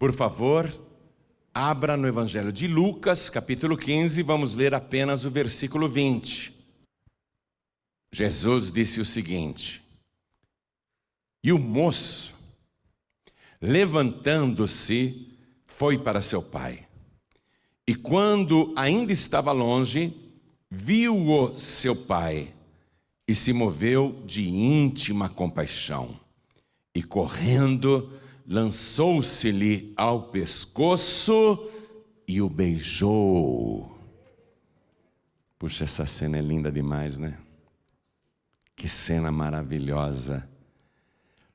Por favor, abra no Evangelho de Lucas, capítulo 15, vamos ler apenas o versículo 20. Jesus disse o seguinte: e o moço, levantando-se, foi para seu pai. E quando ainda estava longe, viu-o seu pai, e se moveu de íntima compaixão. E correndo, lançou-se-lhe ao pescoço e o beijou. Puxa, essa cena é linda demais, né? Que cena maravilhosa.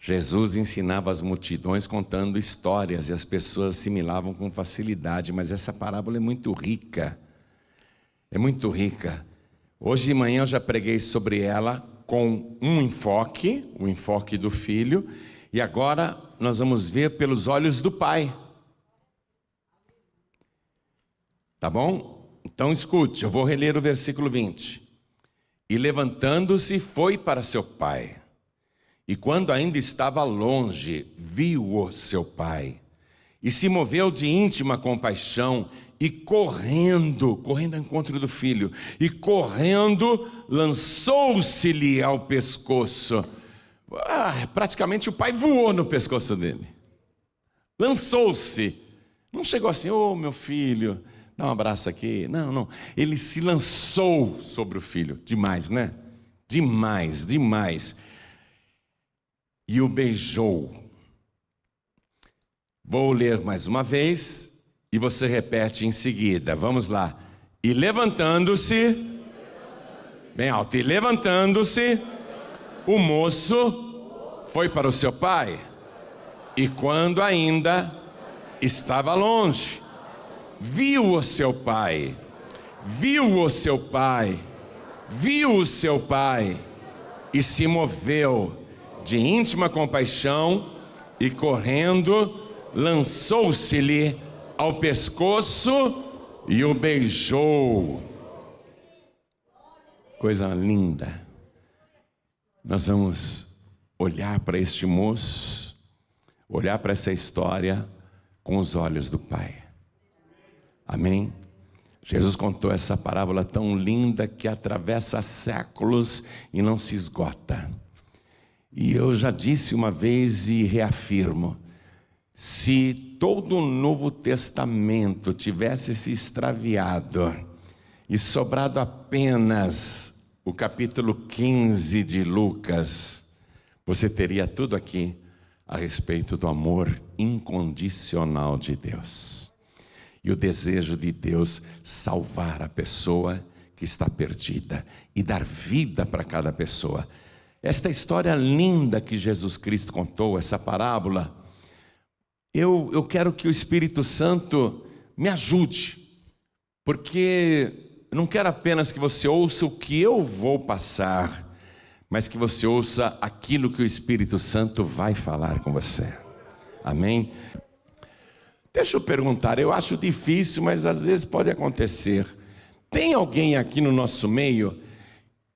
Jesus ensinava as multidões contando histórias e as pessoas assimilavam com facilidade, mas essa parábola é muito rica. É muito rica. Hoje de manhã eu já preguei sobre ela com um enfoque, o enfoque do filho, e agora nós vamos ver pelos olhos do pai. Tá bom? Então escute, eu vou reler o versículo 20. E levantando-se foi para seu pai. E quando ainda estava longe, viu-o seu pai. E se moveu de íntima compaixão e correndo ao encontro do filho. E correndo, lançou-se-lhe ao pescoço. Praticamente o pai voou no pescoço dele. Lançou-se. Não chegou assim, ô meu filho, dá um abraço aqui. Não, não. Ele se lançou sobre o filho. Demais, né? Demais, demais. E o beijou. Vou ler mais uma vez e você repete em seguida. Vamos lá. E levantando-se, bem alto, e levantando-se, o moço foi para o seu pai. E quando ainda estava longe, viu o seu pai, e se moveu de íntima compaixão e correndo, lançou-se-lhe ao pescoço e o beijou. Coisa linda. Nós vamos olhar para este moço, olhar para essa história com os olhos do Pai. Amém? Jesus contou essa parábola tão linda que atravessa séculos e não se esgota. E eu já disse uma vez e reafirmo: se todo o Novo Testamento tivesse se extraviado e sobrado apenas o capítulo 15 de Lucas, você teria tudo aqui a respeito do amor incondicional de Deus. E o desejo de Deus salvar a pessoa que está perdida e dar vida para cada pessoa. Esta história linda que Jesus Cristo contou, essa parábola, eu quero que o Espírito Santo me ajude, porque eu não quero apenas que você ouça o que eu vou passar, mas que você ouça aquilo que o Espírito Santo vai falar com você. Amém? Deixa eu perguntar, eu acho difícil, mas às vezes pode acontecer. Tem alguém aqui no nosso meio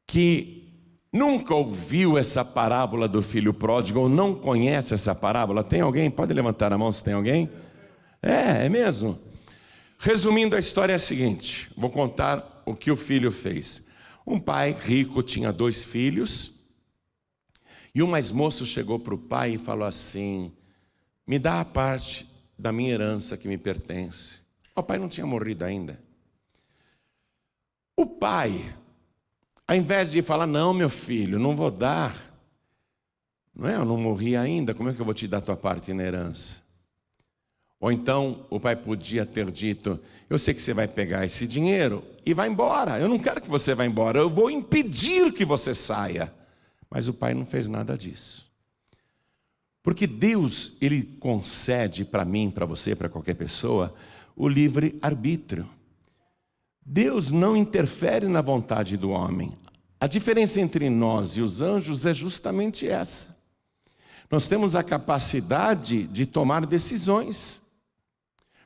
que nunca ouviu essa parábola do filho pródigo ou não conhece essa parábola? Tem alguém? Pode levantar a mão se tem alguém? É mesmo? Resumindo, a história é a seguinte, vou contar o que o filho fez. Um pai rico tinha 2 filhos, e o mais moço chegou para o pai e falou assim: me dá a parte da minha herança que me pertence. O pai não tinha morrido ainda. O pai, ao invés de falar, não meu filho, não vou dar, não é? Eu não morri ainda, como é que eu vou te dar a tua parte na herança? Ou então o pai podia ter dito, eu sei que você vai pegar esse dinheiro e vai embora, eu não quero que você vá embora, eu vou impedir que você saia. Mas o pai não fez nada disso. Porque Deus, Ele concede para mim, para você, para qualquer pessoa, o livre arbítrio. Deus não interfere na vontade do homem. A diferença entre nós e os anjos é justamente essa. Nós temos a capacidade de tomar decisões.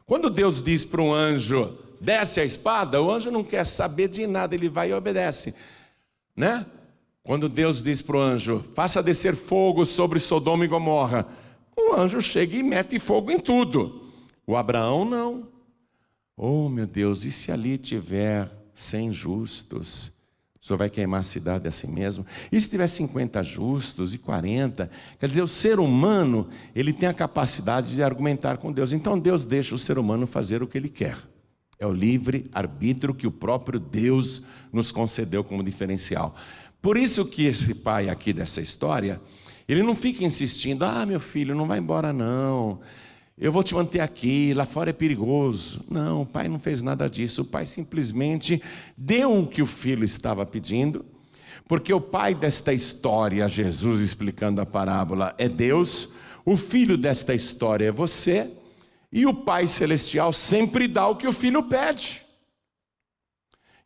Quando Deus diz para um anjo, desce a espada, o anjo não quer saber de nada, ele vai e obedece, né? Quando Deus diz para o anjo, faça descer fogo sobre Sodoma e Gomorra, o anjo chega e mete fogo em tudo. O Abraão não. Oh, meu Deus, e se ali tiver 100 justos? O senhor vai queimar a cidade assim mesmo? E se tiver 50 justos e 40? Quer dizer, o ser humano, ele tem a capacidade de argumentar com Deus. Então Deus deixa o ser humano fazer o que ele quer. É o livre arbítrio que o próprio Deus nos concedeu como diferencial. Por isso que esse pai aqui dessa história, ele não fica insistindo: ah, meu filho, não vai embora não, eu vou te manter aqui, lá fora é perigoso. Não, o pai não fez nada disso. O pai simplesmente deu o que o filho estava pedindo, porque o pai desta história, Jesus explicando a parábola, é Deus, o filho desta história é você, e o Pai Celestial sempre dá o que o filho pede.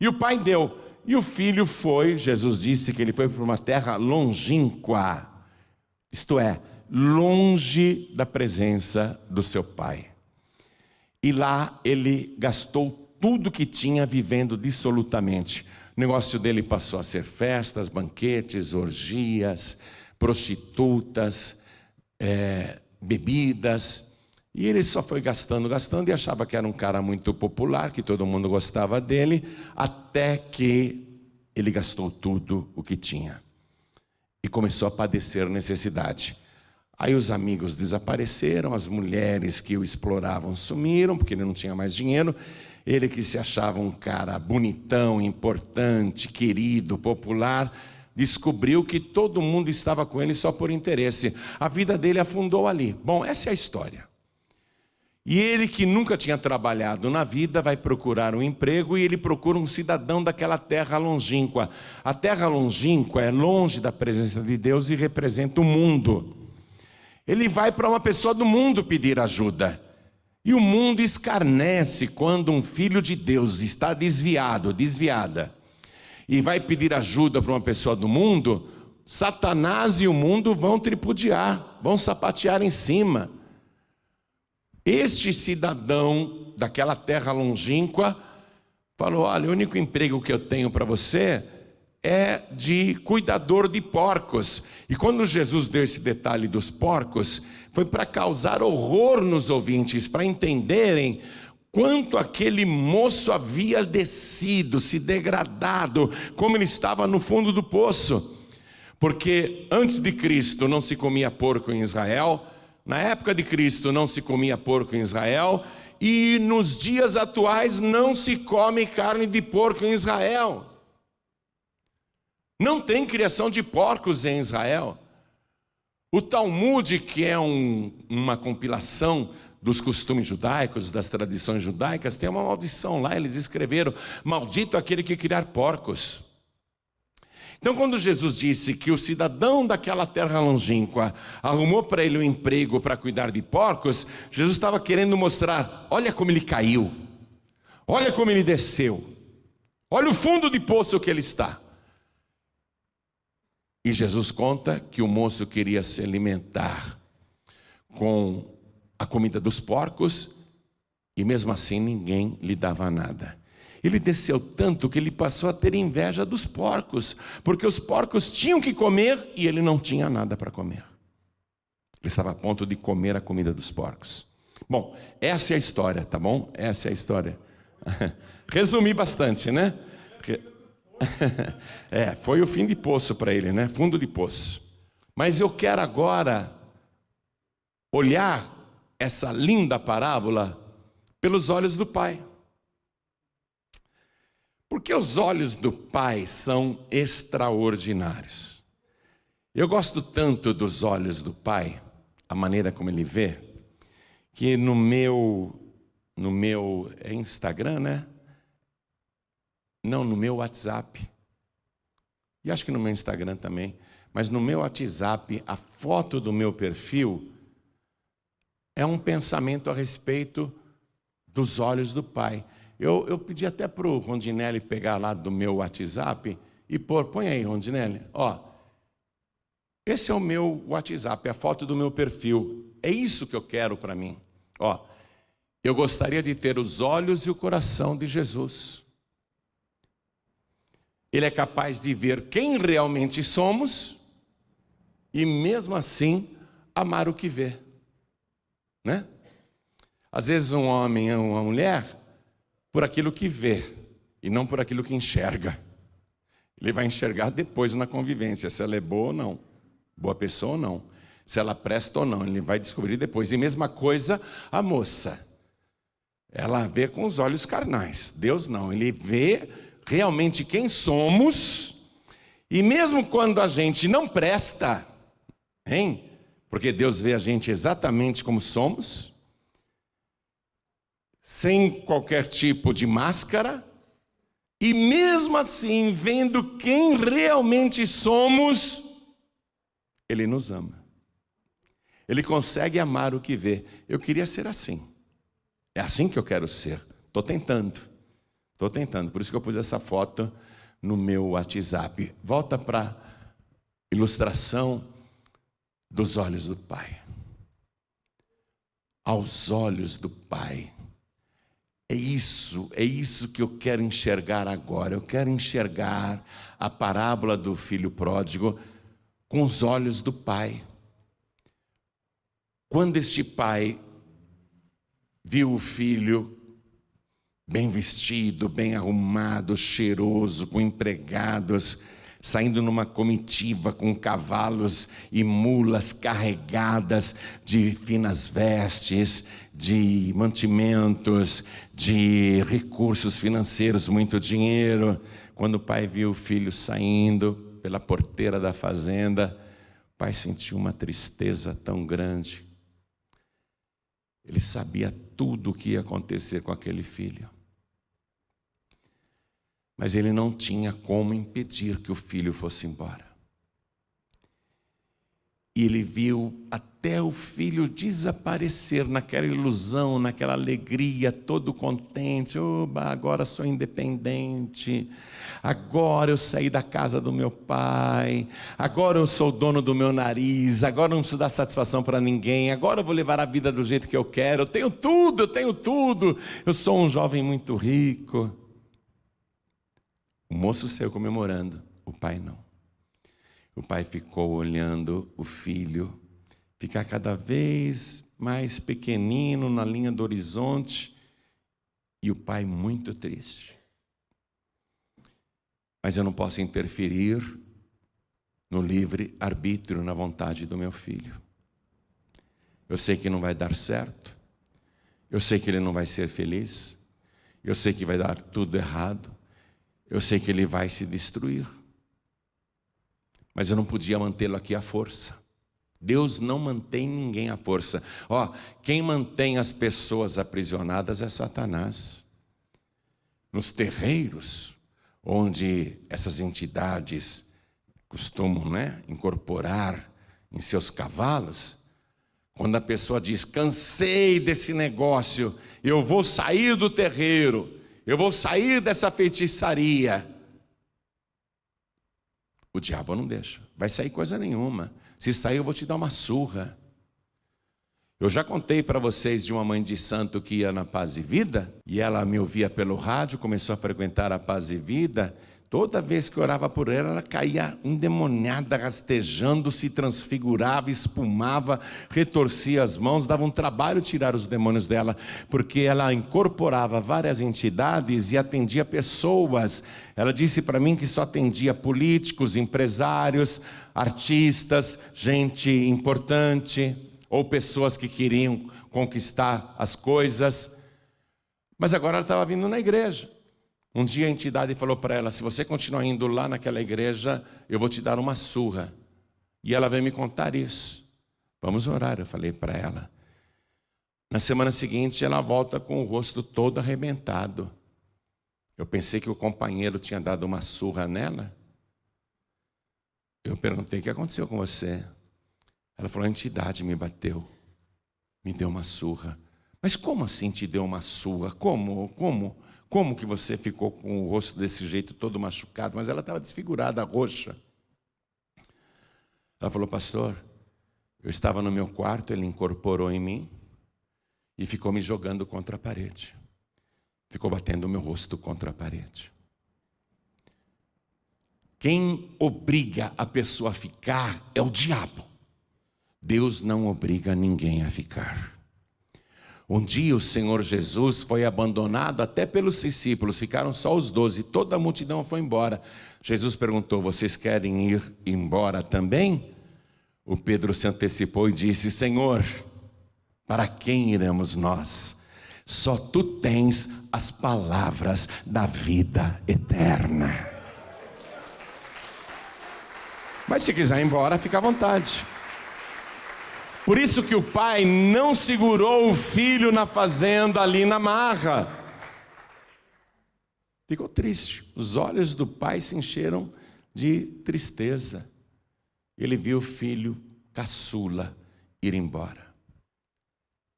E o pai deu, e o filho foi, Jesus disse que ele foi para uma terra longínqua, isto é, longe da presença do seu pai. E lá ele gastou tudo que tinha vivendo dissolutamente. O negócio dele passou a ser festas, banquetes, orgias, prostitutas, bebidas. E ele só foi gastando e achava que era um cara muito popular, que todo mundo gostava dele, até que ele gastou tudo o que tinha. E começou a padecer necessidade. Aí os amigos desapareceram, as mulheres que o exploravam sumiram, porque ele não tinha mais dinheiro. Ele que se achava um cara bonitão, importante, querido, popular, descobriu que todo mundo estava com ele só por interesse. A vida dele afundou ali. Bom, essa é a história. E ele, que nunca tinha trabalhado na vida, vai procurar um emprego, e ele procura um cidadão daquela terra longínqua. A terra longínqua é longe da presença de Deus e representa o mundo. Ele vai para uma pessoa do mundo pedir ajuda. E o mundo escarnece quando um filho de Deus está desviada, e vai pedir ajuda para uma pessoa do mundo. Satanás e o mundo vão tripudiar, vão sapatear em cima. Este cidadão daquela terra longínqua falou: olha, o único emprego que eu tenho para você é de cuidador de porcos. E quando Jesus deu esse detalhe dos porcos, foi para causar horror nos ouvintes, para entenderem quanto aquele moço havia descido, se degradado, como ele estava no fundo do poço. Porque antes de Cristo não se comia porco em Israel, na época de Cristo não se comia porco em Israel, e nos dias atuais não se come carne de porco em Israel. Não tem criação de porcos em Israel. O Talmud, que é uma compilação dos costumes judaicos, das tradições judaicas, tem uma maldição lá. Eles escreveram: maldito aquele que criar porcos. Então, quando Jesus disse que o cidadão daquela terra longínqua arrumou para ele um emprego para cuidar de porcos, Jesus estava querendo mostrar: olha como ele caiu, olha como ele desceu, olha o fundo de poço que ele está. E Jesus conta que o moço queria se alimentar com a comida dos porcos, e mesmo assim ninguém lhe dava nada. Ele desceu tanto que ele passou a ter inveja dos porcos, porque os porcos tinham que comer e ele não tinha nada para comer. Ele estava a ponto de comer a comida dos porcos. Bom, essa é a história, tá bom? Essa é a história. Resumi bastante, né? Foi o fim de poço para ele, né? Fundo de poço. Mas eu quero agora olhar essa linda parábola pelos olhos do Pai. Porque os olhos do Pai são extraordinários. Eu gosto tanto dos olhos do Pai, a maneira como Ele vê, que no meu Instagram, né? Não, no meu WhatsApp. E acho que no meu Instagram também. Mas no meu WhatsApp, a foto do meu perfil é um pensamento a respeito dos olhos do Pai. Eu pedi até para o Rondinelli pegar lá do meu WhatsApp e pôr. Põe aí, Rondinelli. Ó, esse é o meu WhatsApp, a foto do meu perfil. É isso que eu quero para mim. Ó, eu gostaria de ter os olhos e o coração de Jesus. Ele é capaz de ver quem realmente somos e mesmo assim amar o que vê, né? Às vezes um homem ama uma mulher por aquilo que vê e não por aquilo que enxerga. Ele vai enxergar depois na convivência, se ela é boa ou não, boa pessoa ou não, se ela presta ou não, ele vai descobrir depois. E mesma coisa a moça, ela vê com os olhos carnais, Deus não, ele vê realmente quem somos, e mesmo quando a gente não presta, hein? Porque Deus vê a gente exatamente como somos, sem qualquer tipo de máscara, e mesmo assim, vendo quem realmente somos, Ele nos ama. Ele consegue amar o que vê. Eu queria ser assim. É assim que eu quero ser. Estou tentando. Por isso que eu pus essa foto no meu WhatsApp. Volta para a ilustração dos olhos do Pai. Aos olhos do Pai. É isso que eu quero enxergar agora. Eu quero enxergar a parábola do filho pródigo com os olhos do Pai. Quando este pai viu o filho bem vestido, bem arrumado, cheiroso, com empregados, saindo numa comitiva com cavalos e mulas carregadas de finas vestes, de mantimentos, de recursos financeiros, muito dinheiro. Quando o pai viu o filho saindo pela porteira da fazenda, o pai sentiu uma tristeza tão grande. Ele sabia tudo o que ia acontecer com aquele filho. Mas ele não tinha como impedir que o filho fosse embora. E ele viu até o filho desaparecer naquela ilusão, naquela alegria, todo contente. Oba, agora sou independente. Agora eu saí da casa do meu pai. Agora eu sou o dono do meu nariz. Agora eu não preciso dar satisfação para ninguém. Agora eu vou levar a vida do jeito que eu quero. Eu tenho tudo, eu tenho tudo. Eu sou um jovem muito rico. O moço saiu comemorando, o pai não. O pai ficou olhando o filho ficar cada vez mais pequenino na linha do horizonte, e o pai muito triste. Mas eu não posso interferir no livre arbítrio, na vontade do meu filho. Eu sei que não vai dar certo, eu sei que ele não vai ser feliz, eu sei que vai dar tudo errado, eu sei que ele vai se destruir. Mas eu não podia mantê-lo aqui à força. Deus não mantém ninguém à força. Quem mantém as pessoas aprisionadas é Satanás. Nos terreiros, onde essas entidades costumam, incorporar em seus cavalos, quando a pessoa diz, cansei desse negócio, eu vou sair do terreiro, eu vou sair dessa feitiçaria, o diabo não deixa, vai sair coisa nenhuma. Se sair eu vou te dar uma surra. Eu já contei para vocês de uma mãe de santo que ia na Paz e Vida, e ela me ouvia pelo rádio, começou a frequentar a Paz e Vida. Toda vez que eu orava por ela, ela caía endemoniada, rastejando, se transfigurava, espumava, retorcia as mãos, dava um trabalho tirar os demônios dela, porque ela incorporava várias entidades e atendia pessoas. Ela disse para mim que só atendia políticos, empresários, artistas, gente importante, ou pessoas que queriam conquistar as coisas. Mas agora ela estava vindo na igreja. Um dia a entidade falou para ela, se você continuar indo lá naquela igreja, eu vou te dar uma surra. E ela veio me contar isso. Vamos orar, eu falei para ela. Na semana seguinte ela volta com o rosto todo arrebentado. Eu pensei que o companheiro tinha dado uma surra nela. Eu perguntei, o que aconteceu com você? Ela falou, a entidade me bateu, me deu uma surra. Mas como assim te deu uma surra? Como que você ficou com o rosto desse jeito, todo machucado? Mas ela estava desfigurada, roxa. Ela falou, pastor, eu estava no meu quarto, ele incorporou em mim e ficou me jogando contra a parede. Ficou batendo o meu rosto contra a parede. Quem obriga a pessoa a ficar é o diabo. Deus não obriga ninguém a ficar. Um dia o Senhor Jesus foi abandonado até pelos discípulos, ficaram só os 12, toda a multidão foi embora. Jesus perguntou: vocês querem ir embora também? O Pedro se antecipou e disse: Senhor, para quem iremos nós? Só tu tens as palavras da vida eterna. Mas se quiser ir embora, fica à vontade. Por isso que o pai não segurou o filho na fazenda ali na marra. Ficou triste. Os olhos do pai se encheram de tristeza. Ele viu o filho caçula ir embora.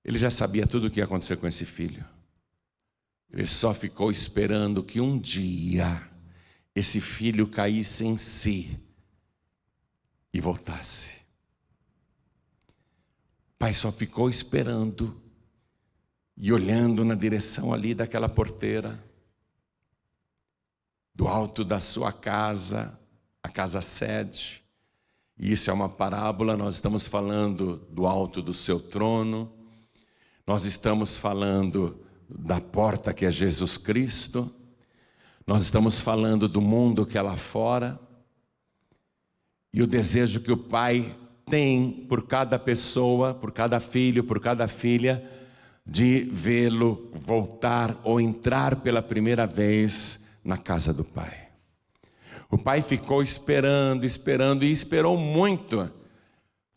Ele já sabia tudo o que ia acontecer com esse filho. Ele só ficou esperando que um dia esse filho caísse em si e voltasse. O pai só ficou esperando e olhando na direção ali daquela porteira, do alto da sua casa, a casa sede. E isso é uma parábola, nós estamos falando do alto do seu trono, nós estamos falando da porta que é Jesus Cristo, nós estamos falando do mundo que é lá fora, e o desejo que o pai tem por cada pessoa, por cada filho, por cada filha, de vê-lo voltar ou entrar pela primeira vez na casa do pai. O pai ficou esperando e esperou muito.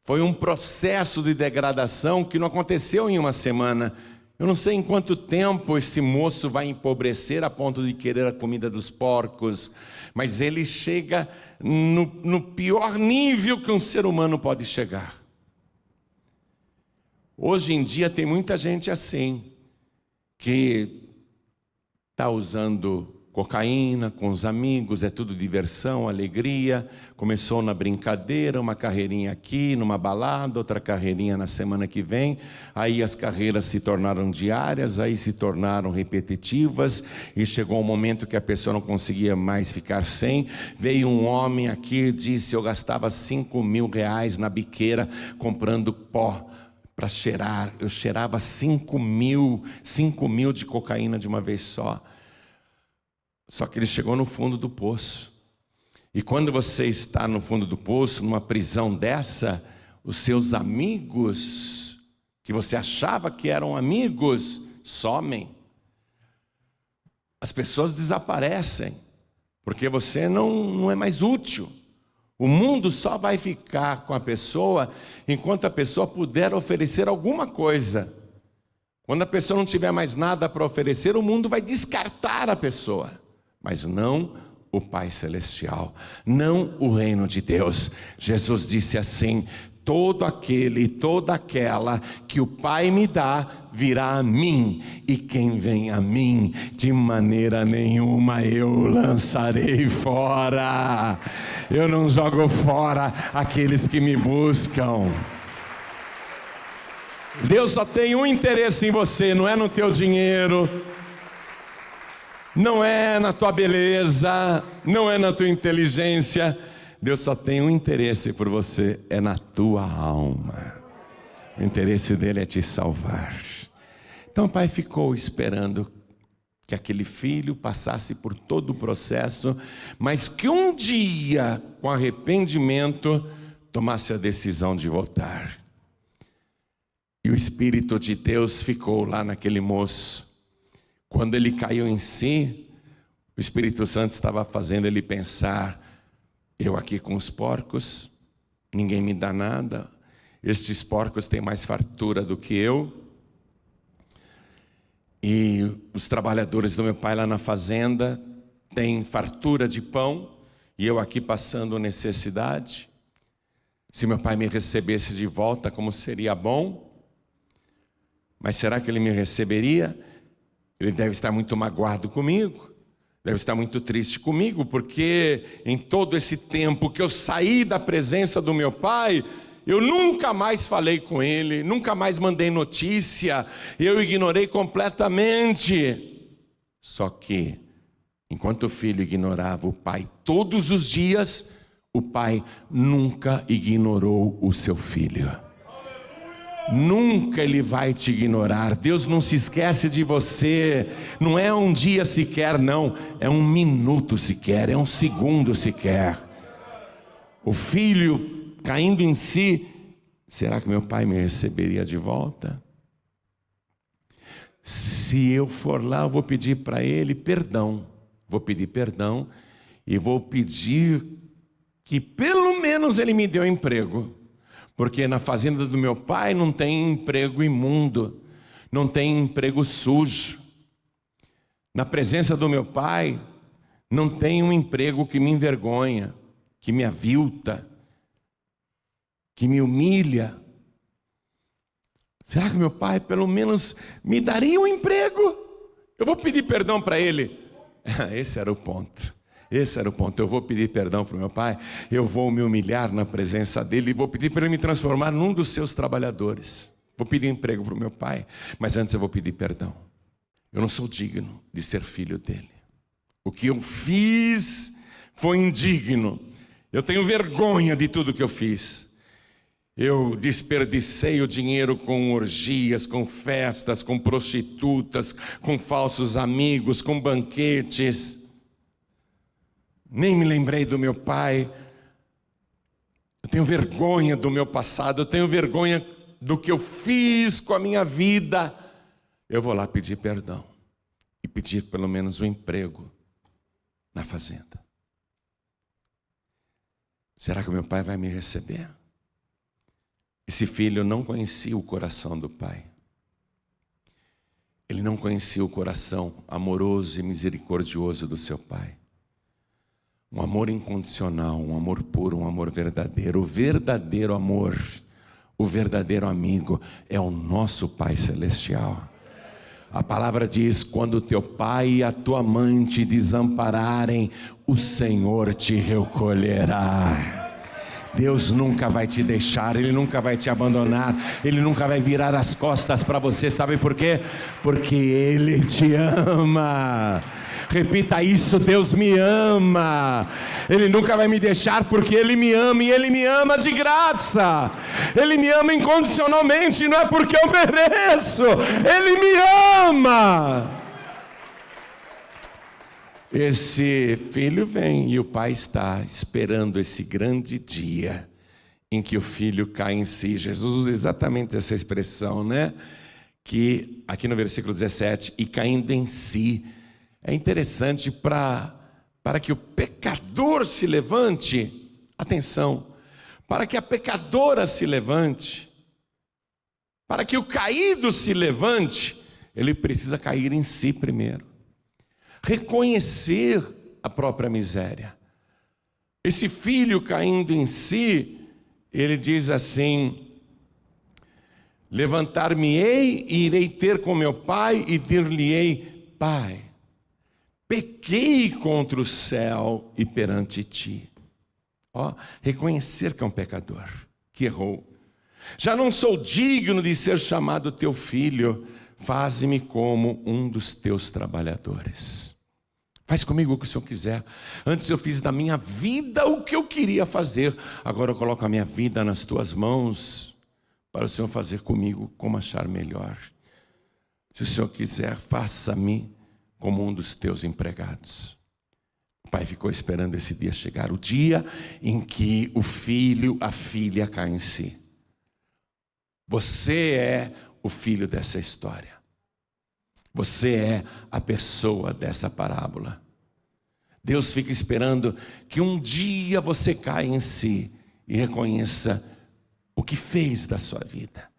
Foi um processo de degradação que não aconteceu em uma semana. Eu não sei em quanto tempo esse moço vai empobrecer a ponto de querer a comida dos porcos, mas ele chega no pior nível que um ser humano pode chegar. Hoje em dia tem muita gente assim, que está usando cocaína com os amigos, é tudo diversão, alegria. Começou na brincadeira, uma carreirinha aqui, numa balada, outra carreirinha na semana que vem. Aí as carreiras se tornaram diárias, aí se tornaram repetitivas, e chegou um momento que a pessoa não conseguia mais ficar sem. Veio um homem aqui e disse: eu gastava 5 mil reais na biqueira comprando pó para cheirar. Eu cheirava 5 mil de cocaína de uma vez só. Só que ele chegou no fundo do poço. E quando você está no fundo do poço, numa prisão dessa, os seus amigos, que você achava que eram amigos, somem. As pessoas desaparecem, porque você não é mais útil. O mundo só vai ficar com a pessoa enquanto a pessoa puder oferecer alguma coisa. Quando a pessoa não tiver mais nada para oferecer, o mundo vai descartar a pessoa. Mas não o Pai Celestial, não o reino de Deus. Jesus disse assim: todo aquele e toda aquela que o Pai me dá, virá a mim, e quem vem a mim, de maneira nenhuma eu lançarei fora. Eu não jogo fora aqueles que me buscam. Deus só tem um interesse em você, não é no teu dinheiro, não é na tua beleza, não é na tua inteligência. Deus só tem um interesse por você, é na tua alma. O interesse dele é te salvar. Então o pai ficou esperando que aquele filho passasse por todo o processo, mas que um dia, com arrependimento, tomasse a decisão de voltar. E o Espírito de Deus ficou lá naquele moço. Quando ele caiu em si, o Espírito Santo estava fazendo ele pensar: eu aqui com os porcos, ninguém me dá nada, estes porcos têm mais fartura do que eu, e os trabalhadores do meu pai lá na fazenda têm fartura de pão, e eu aqui passando necessidade. Se meu pai me recebesse de volta, como seria bom. Mas será que ele me receberia? Ele deve estar muito magoado comigo, deve estar muito triste comigo, porque em todo esse tempo que eu saí da presença do meu pai, eu nunca mais falei com ele, nunca mais mandei notícia, eu ignorei completamente. Só que, enquanto o filho ignorava o pai todos os dias, o pai nunca ignorou o seu filho. Nunca Ele vai te ignorar. Deus não se esquece de você. Não é um dia sequer, não. É um minuto sequer, é um segundo sequer. O filho caindo em si: será que meu pai me receberia de volta? Se eu for lá, eu vou pedir para ele perdão. Vou pedir perdão e vou pedir que pelo menos ele me dê um emprego. Porque na fazenda do meu pai não tem emprego imundo, não tem emprego sujo. Na presença do meu pai não tem um emprego que me envergonha, que me avilta, que me humilha. Será que meu pai pelo menos me daria um emprego? Eu vou pedir perdão para ele. Esse era o ponto. Esse era o ponto. Eu vou pedir perdão para o meu pai, eu vou me humilhar na presença dele e vou pedir para ele me transformar num dos seus trabalhadores. Vou pedir emprego para o meu pai, mas antes eu vou pedir perdão. Eu não sou digno de ser filho dele. O que eu fiz foi indigno. Eu tenho vergonha de tudo que eu fiz. Eu desperdicei o dinheiro com orgias, com festas, com prostitutas, com falsos amigos, com banquetes. Nem me lembrei do meu pai. Eu tenho vergonha do meu passado, eu tenho vergonha do que eu fiz com a minha vida. Eu vou lá pedir perdão e pedir pelo menos um emprego na fazenda. Será que o meu pai vai me receber? Esse filho não conhecia o coração do pai. Ele não conhecia o coração amoroso e misericordioso do seu pai. Um amor incondicional, um amor puro, um amor verdadeiro. O verdadeiro amor, o verdadeiro amigo é o nosso Pai Celestial. A palavra diz: quando teu pai e a tua mãe te desampararem, o Senhor te recolherá. Deus nunca vai te deixar, Ele nunca vai te abandonar, Ele nunca vai virar as costas para você. Sabe por quê? Porque Ele te ama. Repita isso: Deus me ama. Ele nunca vai me deixar porque Ele me ama, e Ele me ama de graça. Ele me ama incondicionalmente, não é porque eu mereço. Ele me ama. Esse filho vem e o pai está esperando esse grande dia em que o filho cai em si. Jesus usa exatamente essa expressão, né? Que aqui no versículo 17, e caindo em si. É interessante para que o pecador se levante, atenção, para que a pecadora se levante, para que o caído se levante, ele precisa cair em si primeiro. Reconhecer a própria miséria. Esse filho caindo em si, ele diz assim: levantar-me-ei e irei ter com meu pai e dir-lhe-ei: Pai, pequei contra o céu e perante ti. Ó, reconhecer que é um pecador, que errou. Já não sou digno de ser chamado teu filho, faze-me como um dos teus trabalhadores. Faz comigo o que o Senhor quiser. Antes eu fiz da minha vida o que eu queria fazer, agora eu coloco a minha vida nas tuas mãos, para o Senhor fazer comigo como achar melhor. Se o Senhor quiser, faça-me como um dos teus empregados. O pai ficou esperando esse dia chegar, o dia em que o filho, a filha cai em si. Você é o filho dessa história. Você é a pessoa dessa parábola. Deus fica esperando que um dia você caia em si e reconheça o que fez da sua vida.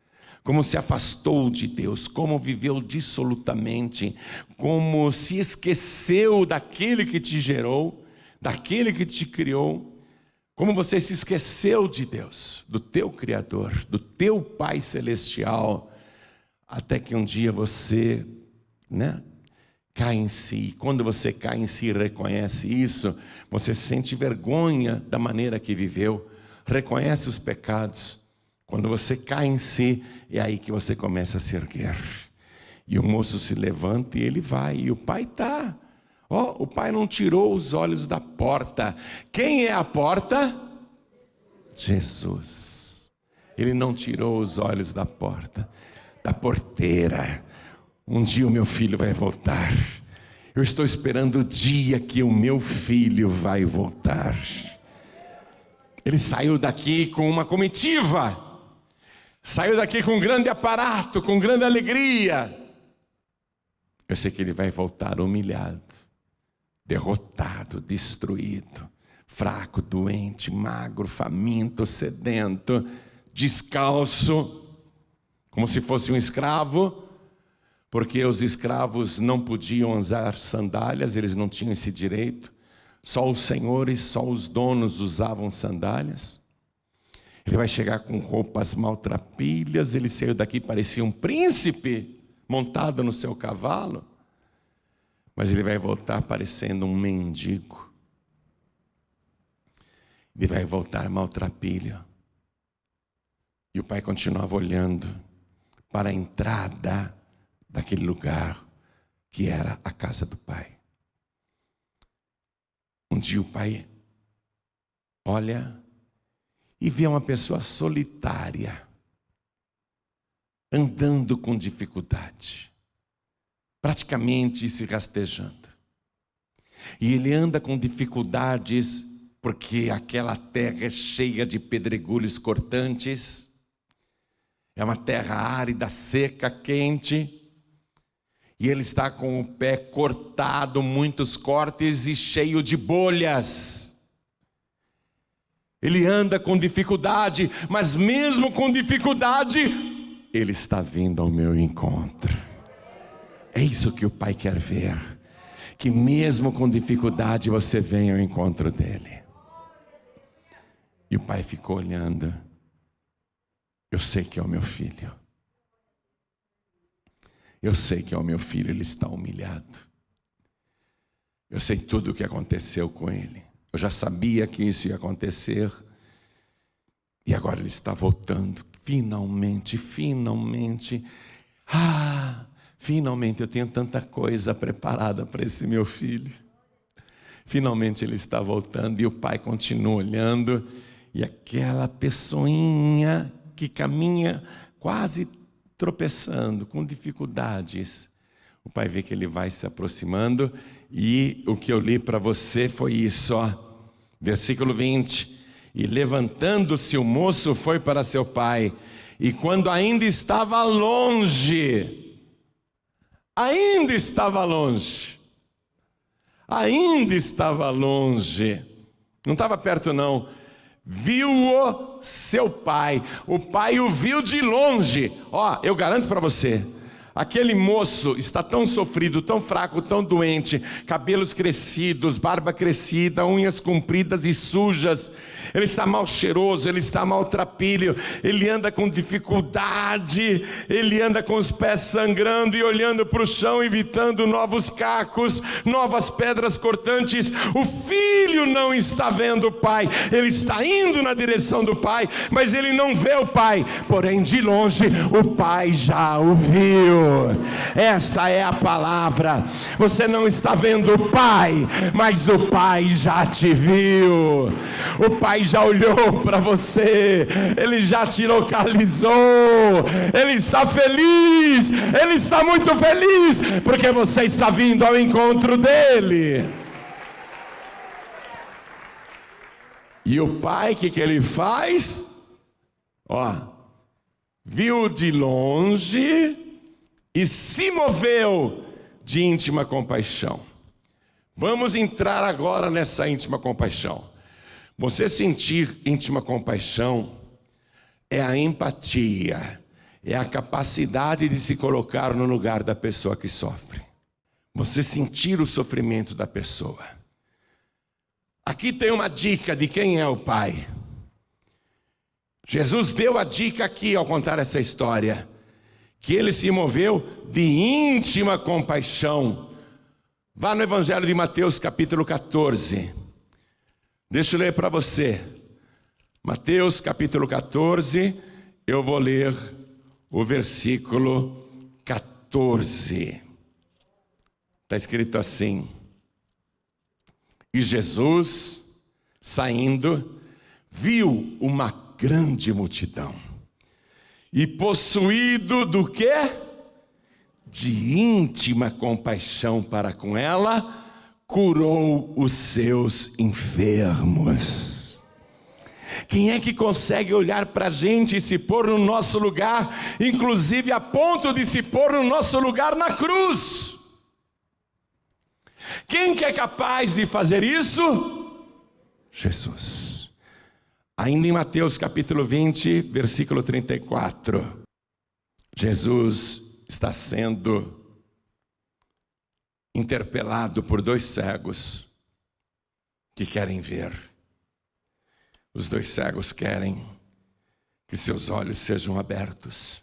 Como se afastou de Deus, como viveu dissolutamente, como se esqueceu daquele que te gerou, daquele que te criou, como você se esqueceu de Deus, do teu Criador, do teu Pai Celestial, até que um dia você, cai em si. Quando você cai em si e reconhece isso, você sente vergonha da maneira que viveu, reconhece os pecados. Quando você cai em si, é aí que você começa a se erguer. E o moço se levanta e ele vai, e o pai está. O pai não tirou os olhos da porta. Quem é a porta? Jesus. Ele não tirou os olhos da porta, da porteira. Um dia o meu filho vai voltar. Eu estou esperando o dia que o meu filho vai voltar. Ele saiu daqui com uma comitiva. Saiu daqui com um grande aparato, com grande alegria. Eu sei que ele vai voltar humilhado, derrotado, destruído, fraco, doente, magro, faminto, sedento, descalço, como se fosse um escravo, porque os escravos não podiam usar sandálias, eles não tinham esse direito. Só os senhores, só os donos usavam sandálias. Ele vai chegar com roupas maltrapilhas. Ele saiu daqui, parecia um príncipe montado no seu cavalo, mas ele vai voltar parecendo um mendigo. Ele vai voltar maltrapilho. E o pai continuava olhando para a entrada daquele lugar que era a casa do pai. Um dia o pai olha e vê uma pessoa solitária, andando com dificuldade, praticamente se rastejando. E ele anda com dificuldades porque aquela terra é cheia de pedregulhos cortantes, é uma terra árida, seca, quente, e ele está com o pé cortado, muitos cortes e cheio de bolhas. Ele anda com dificuldade, mas mesmo com dificuldade, ele está vindo ao meu encontro. É isso que o pai quer ver, que mesmo com dificuldade você venha ao encontro dele. E o pai ficou olhando. Eu sei que é o meu filho. Eu sei que é o meu filho, ele está humilhado. Eu sei tudo o que aconteceu com ele. Eu já sabia que isso ia acontecer. E agora ele está voltando. Finalmente, finalmente. Finalmente eu tenho tanta coisa preparada para esse meu filho. Finalmente ele está voltando e o pai continua olhando. E aquela pessoinha que caminha quase tropeçando, com dificuldades. O pai vê que ele vai se aproximando e o que eu li para você foi isso, ó. Versículo 20. E levantando-se o moço foi para seu pai, e quando ainda estava longe, não estava perto não, viu-o seu pai. O pai o viu de longe. Ó, eu garanto para você, aquele moço está tão sofrido, tão fraco, tão doente, cabelos crescidos, barba crescida, unhas compridas e sujas. Ele está mal cheiroso, ele está maltrapilho, ele anda com dificuldade, ele anda com os pés sangrando e olhando para o chão, evitando novos cacos, novas pedras cortantes. O filho não está vendo o pai, ele está indo na direção do pai, mas ele não vê o pai, porém de longe o pai já o viu. Esta é a palavra. Você não está vendo o pai, mas o pai já te viu. O pai já olhou para você, ele já te localizou, ele está feliz, ele está muito feliz, porque você está vindo ao encontro dele. E o pai, o que ele faz? Ó, viu de longe e se moveu de íntima compaixão. Vamos entrar agora nessa íntima compaixão. Você sentir íntima compaixão é a empatia, é a capacidade de se colocar no lugar da pessoa que sofre. Você sentir o sofrimento da pessoa. Aqui tem uma dica de quem é o pai. Jesus deu a dica aqui ao contar essa história, que ele se moveu de íntima compaixão. Vá no Evangelho de Mateus capítulo 14. Deixa eu ler para você. Mateus capítulo 14, eu vou ler o versículo 14. Está escrito assim: e Jesus, saindo, viu uma grande multidão E possuído do quê? De íntima compaixão para com ela, curou os seus enfermos. Quem é que consegue olhar para a gente e se pôr no nosso lugar, inclusive a ponto de se pôr no nosso lugar na cruz? Quem que é capaz de fazer isso? Jesus. Ainda em Mateus capítulo 20, versículo 34, Jesus está sendo interpelado por 2 cegos que querem ver. Os 2 cegos querem que seus olhos sejam abertos.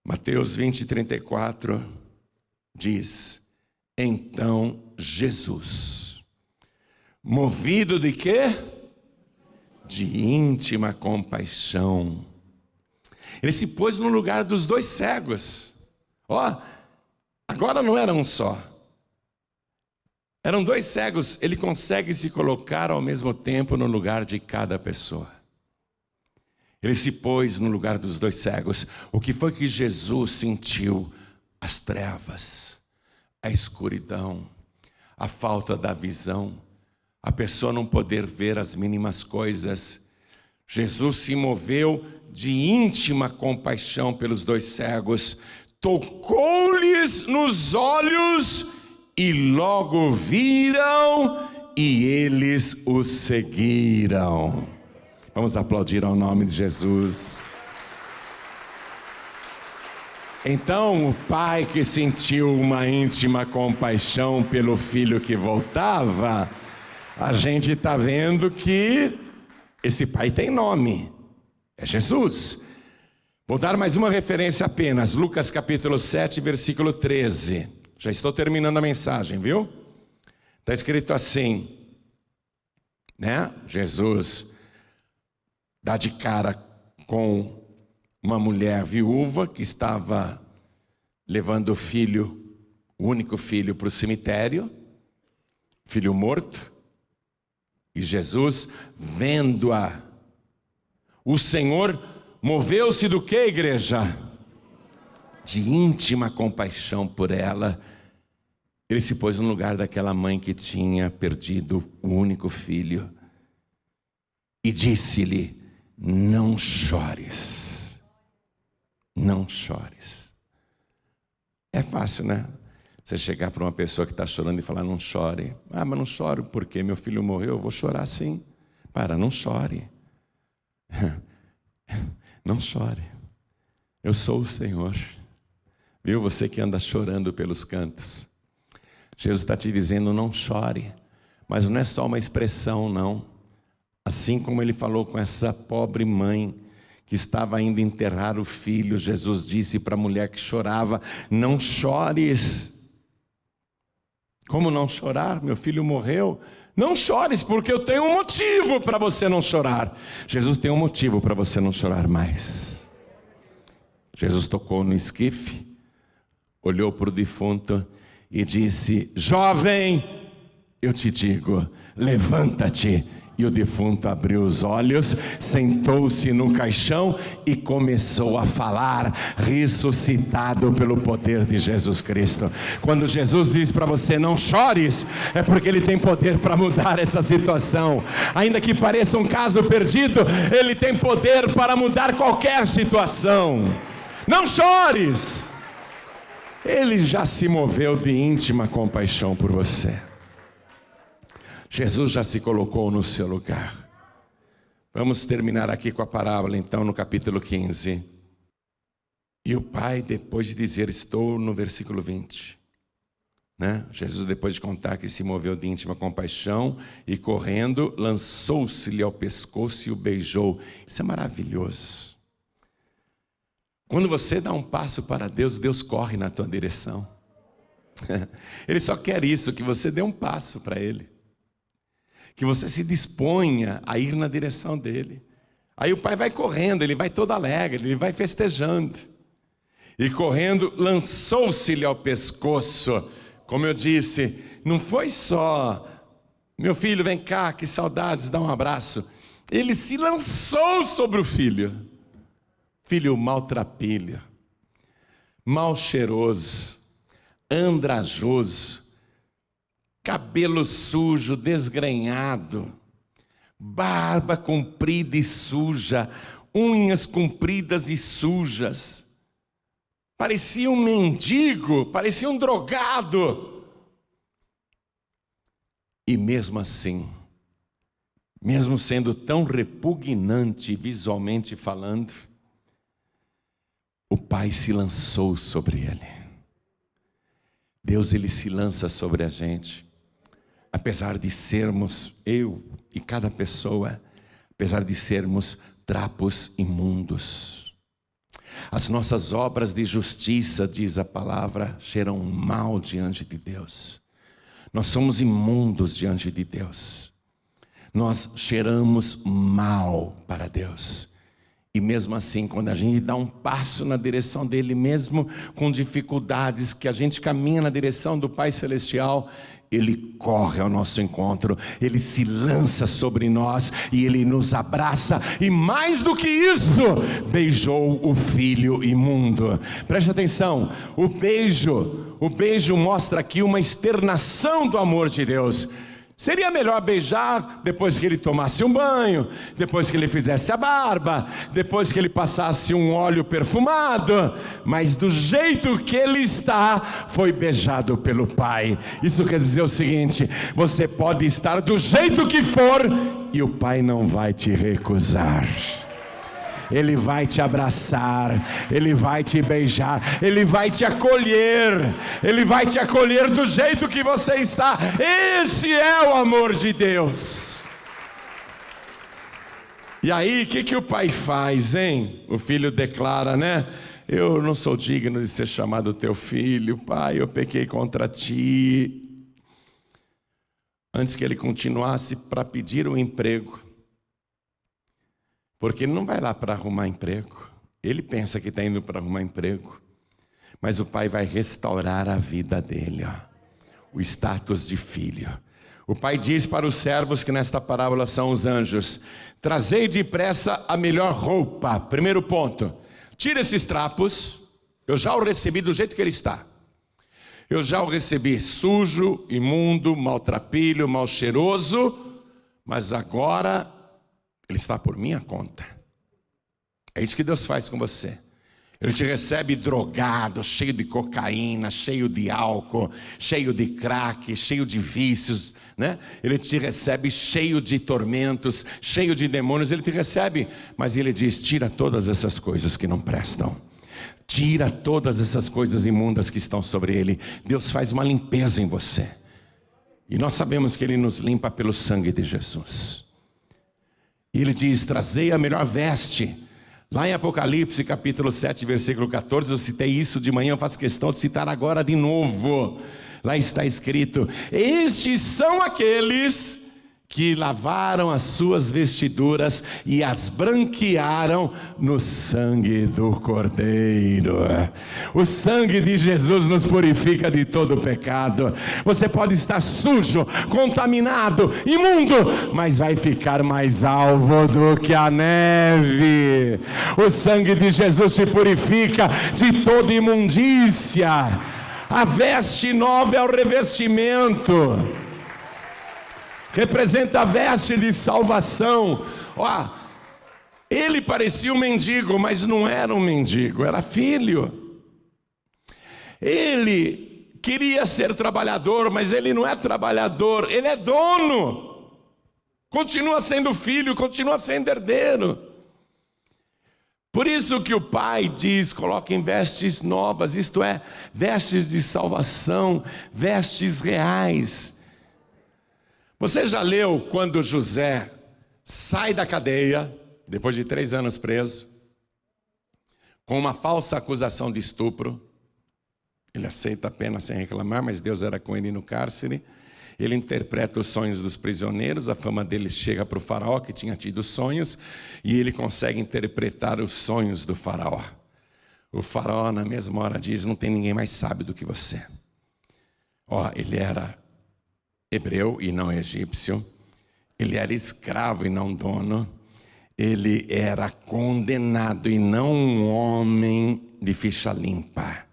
Mateus 20, 34 diz: então Jesus, movido de quê? De íntima compaixão, ele se pôs no lugar dos 2 cegos. Agora não era um só, eram 2 cegos. Ele consegue se colocar ao mesmo tempo no lugar de cada pessoa. Ele se pôs no lugar dos 2 cegos. O que foi que Jesus sentiu? As trevas, a escuridão, a falta da visão, a pessoa não poder ver as mínimas coisas. Jesus se moveu de íntima compaixão pelos 2 cegos, tocou-lhes nos olhos e logo viram e eles o seguiram. Vamos aplaudir ao nome de Jesus. Então o pai que sentiu uma íntima compaixão pelo filho que voltava, a gente está vendo que esse pai tem nome, é Jesus. Vou dar mais uma referência apenas, Lucas capítulo 7, versículo 13. Já estou terminando a mensagem, viu? Está escrito assim, né? Jesus dá de cara com uma mulher viúva que estava levando o filho, o único filho, para o cemitério, filho morto. E Jesus, vendo-a, o Senhor moveu-se do que, igreja? De íntima compaixão por ela. Ele se pôs no lugar daquela mãe que tinha perdido o único filho e disse-lhe: não chores, não chores. É fácil, né? Você chegar para uma pessoa que está chorando e falar: não chore. Mas não choro porque meu filho morreu. Eu vou chorar sim. Não chore. Não chore. Eu sou o Senhor. Viu, você que anda chorando pelos cantos, Jesus está te dizendo: não chore. Mas não é só uma expressão, não. Assim como ele falou com essa pobre mãe que estava indo enterrar o filho, Jesus disse para a mulher que chorava: não chores. Como não chorar? Meu filho morreu. Não chores, porque eu tenho um motivo para você não chorar. Jesus tem um motivo para você não chorar mais. Jesus tocou no esquife, olhou para o defunto e disse: jovem, eu te digo, levanta-te. E o defunto abriu os olhos, sentou-se no caixão e começou a falar, ressuscitado pelo poder de Jesus Cristo. Quando Jesus diz para você: não chores, é porque Ele tem poder para mudar essa situação. Ainda que pareça um caso perdido, Ele tem poder para mudar qualquer situação. Não chores. Ele já se moveu de íntima compaixão por você. Jesus já se colocou no seu lugar. Vamos terminar aqui com a parábola então no capítulo 15. E o pai, depois de dizer, estou no versículo 20, né? Jesus, depois de contar que se moveu de íntima compaixão e correndo, lançou-se-lhe ao pescoço e o beijou. Isso é maravilhoso. Quando você dá um passo para Deus, Deus corre na tua direção. Ele só quer isso, que você dê um passo para Ele, que você se disponha a ir na direção dele. Aí o pai vai correndo, ele vai todo alegre, ele vai festejando. E correndo, lançou-se-lhe ao pescoço. Como eu disse, não foi só: meu filho, vem cá, que saudades, dá um abraço. Ele se lançou sobre o filho. filho maltrapilho, mal cheiroso, andrajoso, cabelo sujo, desgrenhado, barba comprida e suja, unhas compridas e sujas. Parecia um mendigo, parecia um drogado. E mesmo assim, mesmo sendo tão repugnante visualmente falando, o Pai se lançou sobre ele. Deus, ele se lança sobre a gente. Apesar de sermos, eu e cada pessoa, apesar de sermos trapos imundos. As nossas obras de justiça, diz a palavra, cheiram mal diante de Deus. Nós somos imundos diante de Deus. Nós cheiramos mal para Deus. E mesmo assim, quando a gente dá um passo na direção dele, mesmo com dificuldades, que a gente caminha na direção do Pai Celestial, ele corre ao nosso encontro, ele se lança sobre nós e ele nos abraça, e mais do que isso, beijou o filho imundo. Preste atenção, o beijo mostra aqui uma externação do amor de Deus. Seria melhor beijar depois que ele tomasse um banho, depois que ele fizesse a barba, depois que ele passasse um óleo perfumado, mas do jeito que ele está, foi beijado pelo Pai. Isso quer dizer o seguinte: você pode estar do jeito que for e o Pai não vai te recusar. Ele vai te abraçar, ele vai te beijar, ele vai te acolher, ele vai te acolher do jeito que você está. Esse é o amor de Deus. E aí, o que o pai faz, hein? O filho declara, né? Eu não sou digno de ser chamado teu filho, pai, eu pequei contra ti. Antes que ele continuasse para pedir um emprego, porque ele não vai lá para arrumar emprego. Ele pensa que está indo para arrumar emprego. Mas o pai vai restaurar a vida dele, ó, o status de filho. O pai diz para os servos, que nesta parábola são os anjos: trazei depressa a melhor roupa. Primeiro ponto: tira esses trapos. Eu já o recebi do jeito que ele está. Eu já o recebi sujo, imundo, maltrapilho, mal cheiroso. Mas agora ele está por minha conta. É isso que Deus faz com você. Ele te recebe drogado, cheio de cocaína, cheio de álcool, cheio de crack, cheio de vícios, né? Ele te recebe cheio de tormentos, cheio de demônios. Ele te recebe, mas ele diz: tira todas essas coisas que não prestam. Tira todas essas coisas imundas que estão sobre ele. Deus faz uma limpeza em você. E nós sabemos que ele nos limpa pelo sangue de Jesus. E ele diz: trazei a melhor veste. Lá em Apocalipse capítulo 7, versículo 14, eu citei isso de manhã, eu faço questão de citar agora de novo. Lá está escrito: estes são aqueles que lavaram as suas vestiduras e as branquearam no sangue do Cordeiro. O sangue de Jesus nos purifica de todo pecado. Você pode estar sujo, contaminado, imundo, mas vai ficar mais alvo do que a neve. O sangue de Jesus te purifica de toda imundícia. A veste nova é o revestimento. Representa a veste de salvação. Ó, ele parecia um mendigo, mas não era um mendigo, era filho. Ele queria ser trabalhador, mas ele não é trabalhador, ele é dono. Continua sendo filho, continua sendo herdeiro. Por isso que o pai diz: coloquem vestes novas, isto é, vestes de salvação, vestes reais. Você já leu quando José sai da cadeia, depois de 3 anos preso, com uma falsa acusação de estupro? Ele aceita a pena sem reclamar, mas Deus era com ele no cárcere. Ele interpreta os sonhos dos prisioneiros, a fama dele chega para o faraó, que tinha tido sonhos, e ele consegue interpretar os sonhos do faraó. O faraó na mesma hora diz: não tem ninguém mais sábio do que você. Ó, ele era hebreu e não egípcio, ele era escravo e não dono, ele era condenado e não um homem de ficha limpa.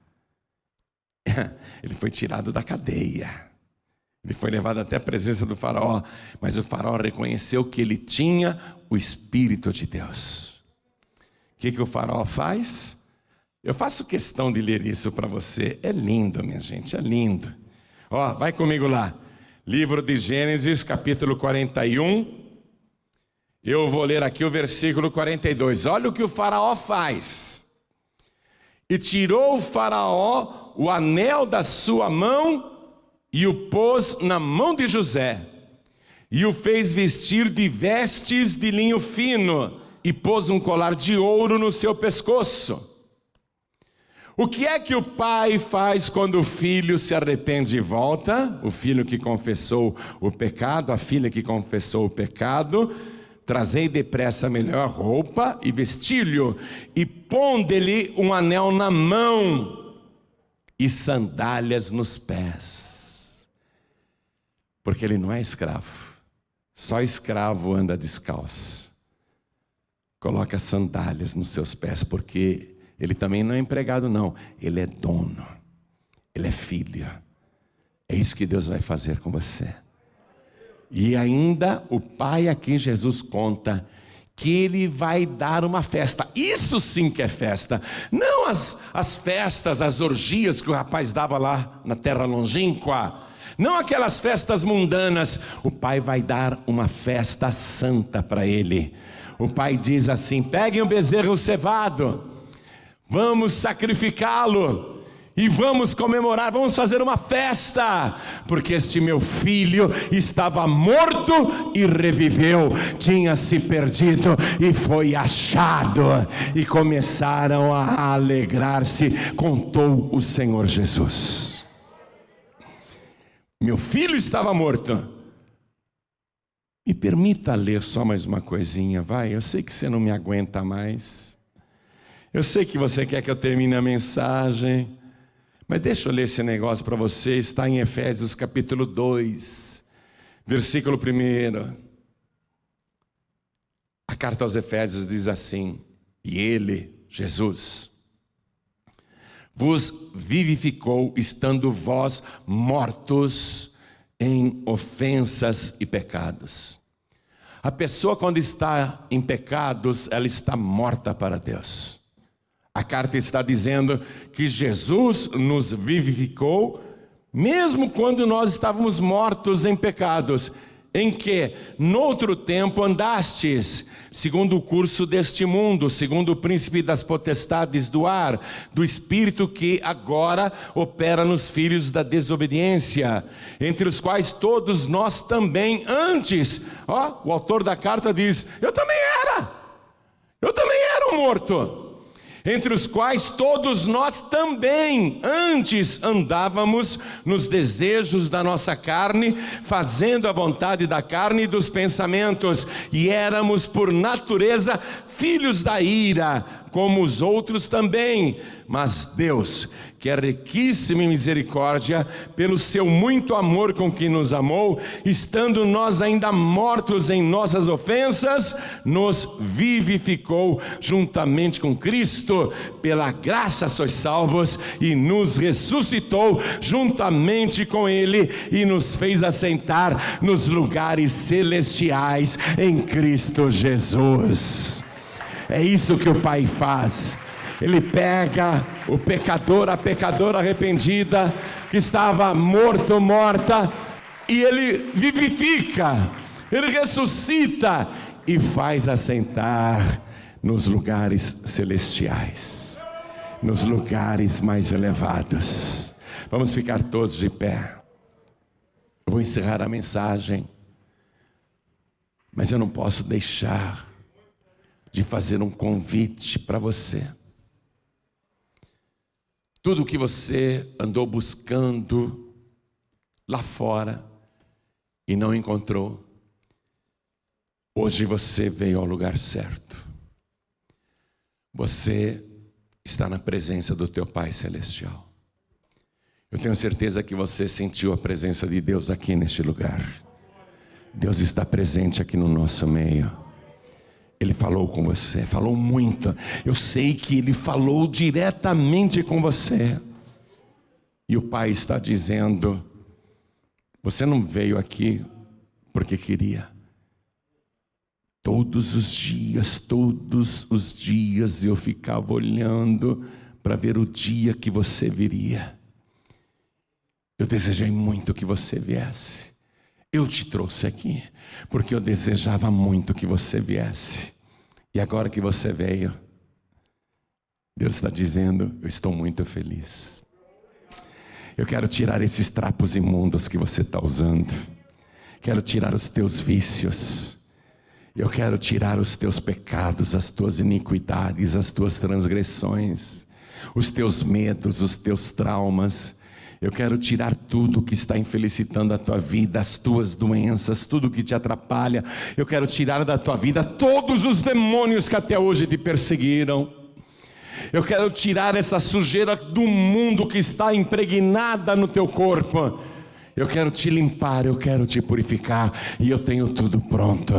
Ele foi tirado da cadeia. Ele foi levado até a presença do faraó, mas o faraó reconheceu que ele tinha o Espírito de Deus. O que o faraó faz? Eu faço questão de ler isso para você. É lindo, minha gente, é lindo. Vai comigo lá. Livro de Gênesis, capítulo 41. Eu vou ler aqui o versículo 42. Olha o que o faraó faz. E tirou o faraó o anel da sua mão e o pôs na mão de José, e o fez vestir de vestes de linho fino, e pôs um colar de ouro no seu pescoço. O que é que o pai faz quando o filho se arrepende e volta? O filho que confessou o pecado, a filha que confessou o pecado: trazei depressa a melhor roupa e vestiu-lhe, e ponde-lhe um anel na mão e sandálias nos pés. Porque ele não é escravo. Só escravo anda descalço. Coloca sandálias nos seus pés, porque ele também não é empregado não. Ele é dono. Ele é filho. É isso que Deus vai fazer com você. E ainda o pai aqui, Jesus conta que ele vai dar uma festa. Isso sim que é festa. Não as festas, as orgias que o rapaz dava lá na terra longínqua. Não aquelas festas mundanas. O pai vai dar uma festa santa para ele. O pai diz assim: peguem um bezerro cevado, vamos sacrificá-lo e vamos comemorar, vamos fazer uma festa, porque este meu filho estava morto e reviveu, tinha se perdido e foi achado. E começaram a alegrar-se, contou o Senhor Jesus. Meu filho estava morto. Me permita ler só mais uma coisinha, vai. Eu sei que você não me aguenta mais. Eu sei que você quer que eu termine a mensagem. Mas deixa eu ler esse negócio para você. Está em Efésios capítulo 2, versículo 1. A carta aos Efésios diz assim: e ele, Jesus, vos vivificou, estando vós mortos em ofensas e pecados. A pessoa, quando está em pecados, ela está morta para Deus. A carta está dizendo que Jesus nos vivificou, mesmo quando nós estávamos mortos em pecados, em que, noutro tempo, andastes, segundo o curso deste mundo, segundo o príncipe das potestades do ar, do espírito que agora opera nos filhos da desobediência, entre os quais todos nós também antes, o autor da carta diz: eu também era um morto, entre os quais todos nós também antes andávamos nos desejos da nossa carne, fazendo a vontade da carne e dos pensamentos, e éramos por natureza filhos da ira, como os outros também. Mas Deus, que é riquíssimo em misericórdia, pelo seu muito amor com que nos amou, estando nós ainda mortos em nossas ofensas, nos vivificou juntamente com Cristo. Pela graça sois salvos, e nos ressuscitou juntamente com Ele, e nos fez assentar nos lugares celestiais em Cristo Jesus. É isso que o Pai faz. Ele pega o pecador, a pecadora arrependida, que estava morto, morta, e Ele vivifica, Ele ressuscita e faz assentar nos lugares celestiais, nos lugares mais elevados. Vamos ficar todos de pé. Eu vou encerrar a mensagem, mas eu não posso deixar de fazer um convite para você. Tudo que você andou buscando lá fora e não encontrou, hoje você veio ao lugar certo. Você está na presença do teu Pai Celestial. Eu tenho certeza que você sentiu a presença de Deus aqui neste lugar. Deus está presente aqui no nosso meio. Ele falou com você, falou muito. Eu sei que Ele falou diretamente com você. E o Pai está dizendo: você não veio aqui porque queria. Todos os dias eu ficava olhando para ver o dia que você viria. Eu desejei muito que você viesse. Eu te trouxe aqui porque eu desejava muito que você viesse. E agora que você veio, Deus está dizendo: eu estou muito feliz. Eu quero tirar esses trapos imundos que você está usando. Quero tirar os teus vícios. Eu quero tirar os teus pecados, as tuas iniquidades, as tuas transgressões, os teus medos, os teus traumas. Eu quero tirar tudo que está infelicitando a tua vida, as tuas doenças, tudo que te atrapalha. Eu quero tirar da tua vida todos os demônios que até hoje te perseguiram. Eu quero tirar essa sujeira do mundo que está impregnada no teu corpo. Eu quero te limpar, eu quero te purificar, e eu tenho tudo pronto.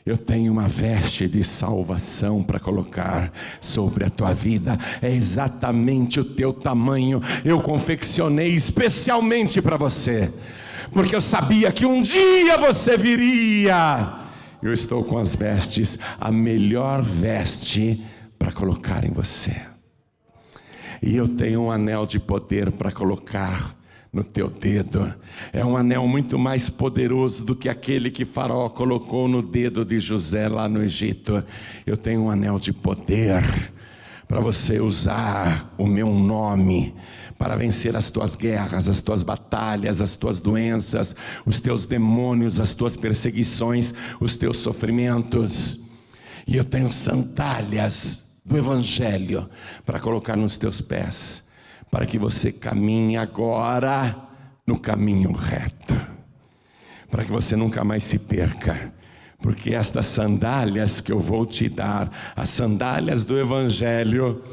Eu tenho uma veste de salvação para colocar sobre a tua vida. É exatamente o teu tamanho. Eu confeccionei especialmente para você, porque eu sabia que um dia você viria. Eu estou com as vestes, a melhor veste para colocar em você. E eu tenho um anel de poder para colocar no teu dedo. É um anel muito mais poderoso do que aquele que Faraó colocou no dedo de José lá no Egito. Eu tenho um anel de poder para você usar o meu nome para vencer as tuas guerras, as tuas batalhas, as tuas doenças, os teus demônios, as tuas perseguições, os teus sofrimentos. E eu tenho sandálias do Evangelho para colocar nos teus pés, para que você caminhe agora no caminho reto, para que você nunca mais se perca, porque estas sandálias que eu vou te dar, as sandálias do Evangelho,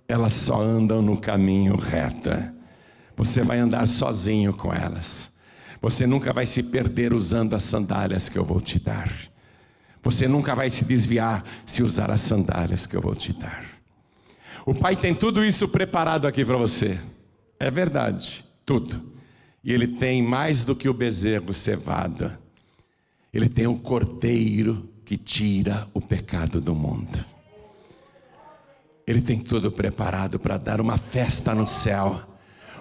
elas só andam no caminho reto. Você vai andar sozinho com elas. Você nunca vai se perder usando as sandálias que eu vou te dar. Você nunca vai se desviar se usar as sandálias que eu vou te dar. O Pai tem tudo isso preparado aqui para você. É verdade, tudo. E Ele tem mais do que o bezerro cevado. Ele tem o cordeiro que tira o pecado do mundo. Ele tem tudo preparado para dar uma festa no céu.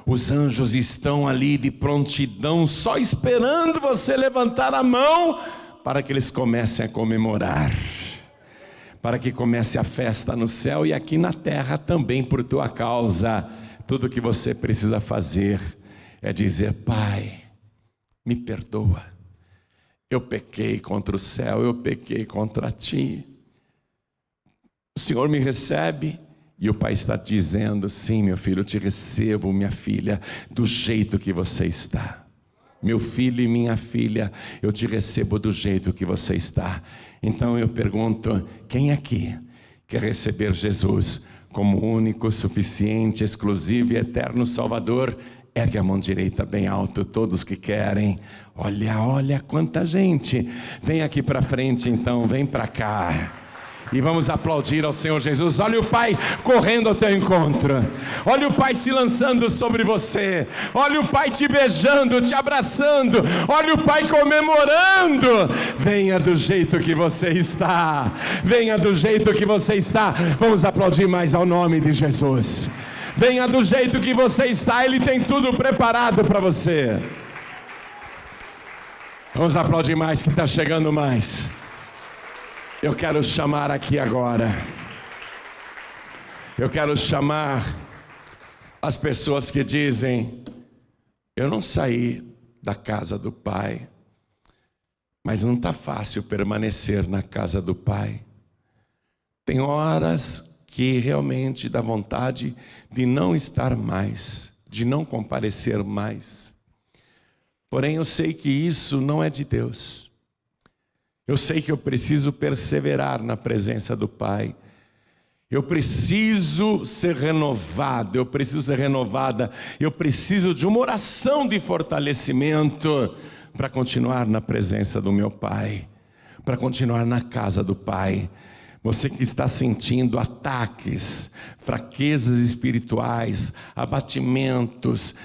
Os anjos estão ali de prontidão, só esperando você levantar a mão para que eles comecem a comemorar, para que comece a festa no céu e aqui na terra também por tua causa. Tudo que você precisa fazer é dizer: Pai, me perdoa, eu pequei contra o céu, eu pequei contra ti, o Senhor me recebe? E o Pai está dizendo: sim, meu filho, eu te recebo, minha filha, do jeito que você está. Meu filho e minha filha, eu te recebo do jeito que você está. Então eu pergunto: quem aqui quer receber Jesus como único, suficiente, exclusivo e eterno Salvador? Ergue a mão direita bem alto, todos que querem. Olha quanta gente. Vem aqui para frente então, vem para cá. E vamos aplaudir ao Senhor Jesus. Olha o Pai correndo ao teu encontro. Olha o Pai se lançando sobre você. Olha o Pai te beijando, te abraçando. Olha o Pai comemorando. Venha do jeito que você está. Venha do jeito que você está. Vamos aplaudir mais ao nome de Jesus. Venha do jeito que você está. Ele tem tudo preparado para você. Vamos aplaudir mais, que está chegando mais. Eu quero chamar aqui agora, eu quero chamar as pessoas que dizem: eu não saí da casa do Pai, mas não está fácil permanecer na casa do Pai. Tem horas que realmente dá vontade de não estar mais, de não comparecer mais. Porém eu sei que isso não é de Deus. Eu sei que eu preciso perseverar na presença do Pai. Eu preciso ser renovado, eu preciso ser renovada. Eu preciso de uma oração de fortalecimento para continuar na presença do meu Pai, para continuar na casa do Pai. Você que está sentindo ataques, fraquezas espirituais, abatimentos,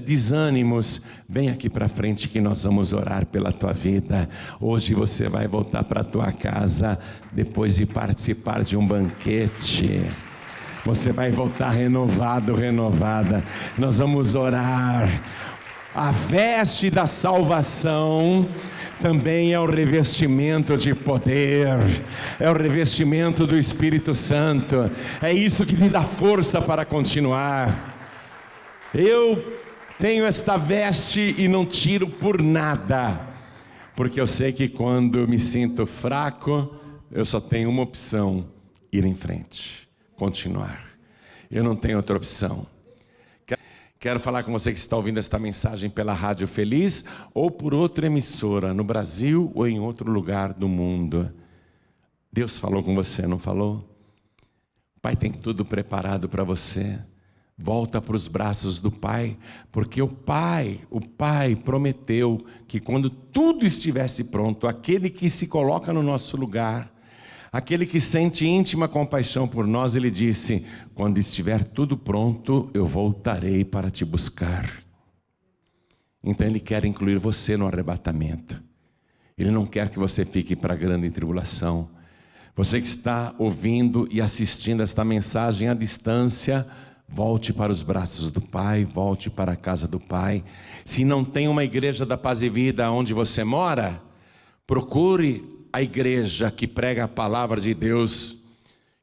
desânimos, vem aqui para frente que nós vamos orar pela tua vida. Hoje você vai voltar para a tua casa depois de participar de um banquete. Você vai voltar renovado, renovada. Nós vamos orar. A veste da salvação também é o revestimento de poder, é o revestimento do Espírito Santo, é isso que te dá força para continuar. Eu tenho esta veste e não tiro por nada, porque eu sei que quando me sinto fraco, eu só tenho uma opção: ir em frente, continuar. Eu não tenho outra opção. Quero falar com você que está ouvindo esta mensagem pela Rádio Feliz ou por outra emissora, no Brasil ou em outro lugar do mundo. Deus falou com você, não falou? O Pai tem tudo preparado para você. Volta para os braços do Pai, porque o Pai prometeu que quando tudo estivesse pronto, aquele que se coloca no nosso lugar, aquele que sente íntima compaixão por nós, Ele disse: quando estiver tudo pronto, eu voltarei para te buscar. Então Ele quer incluir você no arrebatamento. Ele não quer que você fique para a grande tribulação. Você que está ouvindo e assistindo esta mensagem à distância, volte para os braços do Pai, volte para a casa do Pai. Se não tem uma igreja da Paz e Vida onde você mora, procure a igreja que prega a palavra de Deus,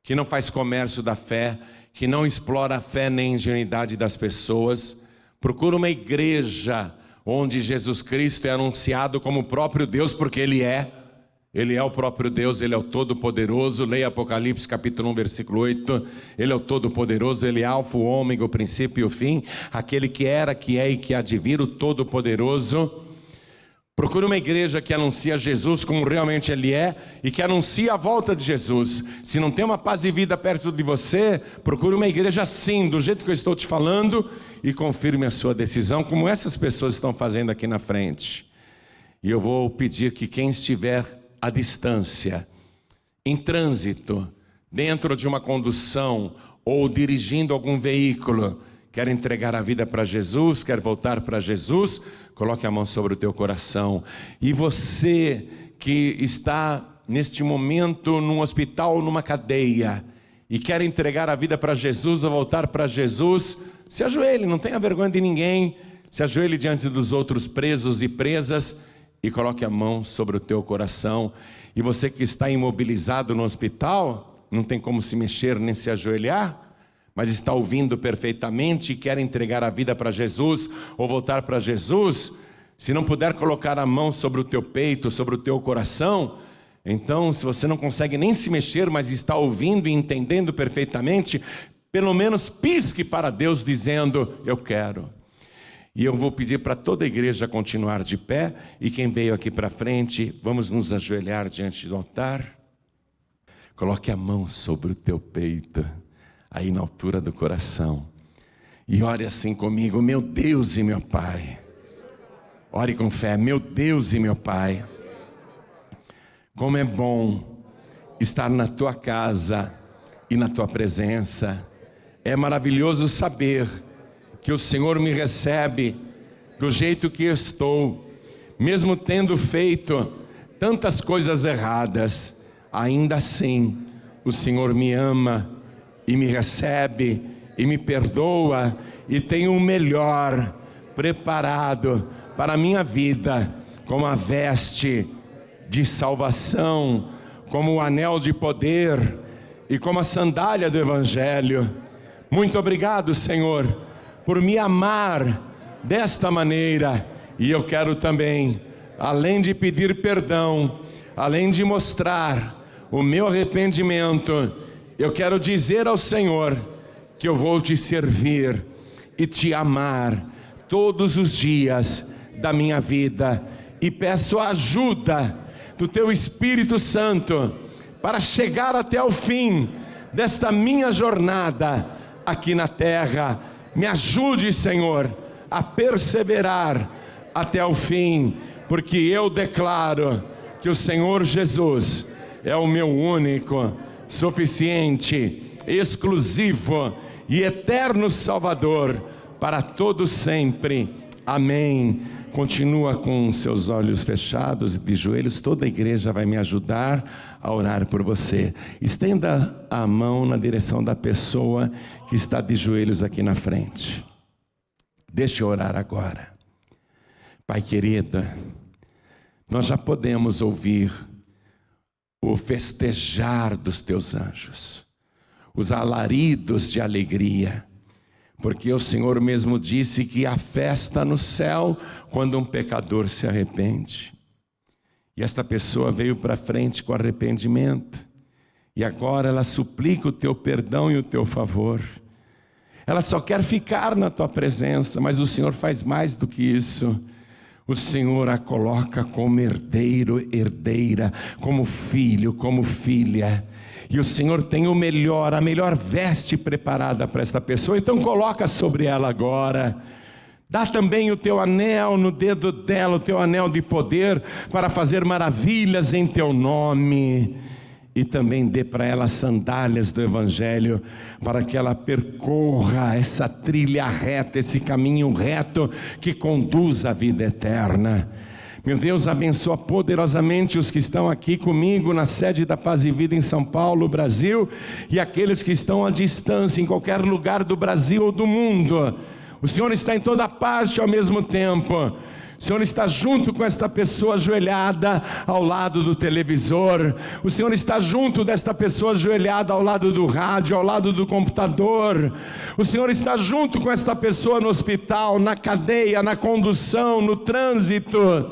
que não faz comércio da fé, que não explora a fé nem a ingenuidade das pessoas. Procura uma igreja onde Jesus Cristo é anunciado como o próprio Deus, porque Ele é o próprio Deus, Ele é o Todo-Poderoso. Leia Apocalipse capítulo 1, versículo 8, Ele é o Todo-Poderoso, Ele é Alfa, o Ômega, o princípio e o fim, aquele que era, que é e que há de vir, o Todo-Poderoso. Procure uma igreja que anuncia Jesus como realmente Ele é e que anuncia a volta de Jesus. Se não tem uma Paz e Vida perto de você, procure uma igreja assim, do jeito que eu estou te falando, e confirme a sua decisão, como essas pessoas estão fazendo aqui na frente. E eu vou pedir que quem estiver à distância, em trânsito, dentro de uma condução ou dirigindo algum veículo, quer entregar a vida para Jesus, quer voltar para Jesus, coloque a mão sobre o teu coração. E você que está neste momento num hospital, numa cadeia, e quer entregar a vida para Jesus ou voltar para Jesus, se ajoelhe, não tenha vergonha de ninguém, se ajoelhe diante dos outros presos e presas e coloque a mão sobre o teu coração. E você que está imobilizado no hospital, não tem como se mexer nem se ajoelhar, mas está ouvindo perfeitamente e quer entregar a vida para Jesus ou voltar para Jesus, se não puder colocar a mão sobre o teu peito, sobre o teu coração, então se você não consegue nem se mexer, mas está ouvindo e entendendo perfeitamente, pelo menos pisque para Deus dizendo: eu quero. E eu vou pedir para toda a igreja continuar de pé, e quem veio aqui para frente, vamos nos ajoelhar diante do altar. Coloque a mão sobre o teu peito, aí na altura do coração, e ore assim comigo: meu Deus e meu Pai. Ore com fé: meu Deus e meu Pai, como é bom estar na tua casa e na tua presença. É maravilhoso saber que o Senhor me recebe do jeito que eu estou, mesmo tendo feito tantas coisas erradas. Ainda assim o Senhor me ama e me recebe e me perdoa, e tem o melhor preparado para a minha vida, como a veste de salvação, como o anel de poder e como a sandália do Evangelho. Muito obrigado, Senhor, por me amar desta maneira. E eu quero também, além de pedir perdão, além de mostrar o meu arrependimento, eu quero dizer ao Senhor que eu vou te servir e te amar todos os dias da minha vida, e peço a ajuda do teu Espírito Santo para chegar até o fim desta minha jornada aqui na terra. Me ajude, Senhor, a perseverar até o fim, porque eu declaro que o Senhor Jesus é o meu único, suficiente, exclusivo e eterno Salvador para todo sempre. Amém. Continua com seus olhos fechados e de joelhos. Toda a igreja vai me ajudar a orar por você. Estenda a mão na direção da pessoa que está de joelhos aqui na frente. Deixa eu orar agora. Pai querido, nós já podemos ouvir o festejar dos teus anjos, os alaridos de alegria, porque o Senhor mesmo disse que há festa no céu quando um pecador se arrepende. E esta pessoa veio para frente com arrependimento, e agora ela suplica o teu perdão e o teu favor. Ela só quer ficar na tua presença, mas o Senhor faz mais do que isso. O Senhor a coloca como herdeiro, herdeira, como filho, como filha. E o Senhor tem o melhor, a melhor veste preparada para esta pessoa. Então coloca sobre ela agora. Dá também o teu anel no dedo dela, o teu anel de poder, para fazer maravilhas em teu nome. E também dê para ela sandálias do Evangelho, para que ela percorra essa trilha reta, esse caminho reto que conduz à vida eterna. Meu Deus, abençoa poderosamente os que estão aqui comigo na sede da Paz e Vida em São Paulo, Brasil, e aqueles que estão à distância, em qualquer lugar do Brasil ou do mundo. O Senhor está em toda parte ao mesmo tempo. O Senhor está junto com esta pessoa ajoelhada ao lado do televisor. O Senhor está junto desta pessoa ajoelhada ao lado do rádio, ao lado do computador. O Senhor está junto com esta pessoa no hospital, na cadeia, na condução, no trânsito.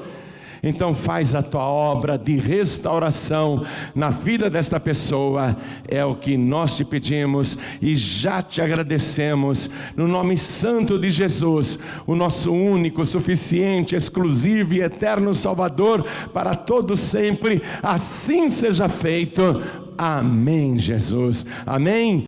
Então faz a tua obra de restauração na vida desta pessoa. É o que nós te pedimos e já te agradecemos, no nome santo de Jesus, o nosso único, suficiente, exclusivo e eterno Salvador para todos sempre. Assim seja feito. Amém, Jesus. Amém.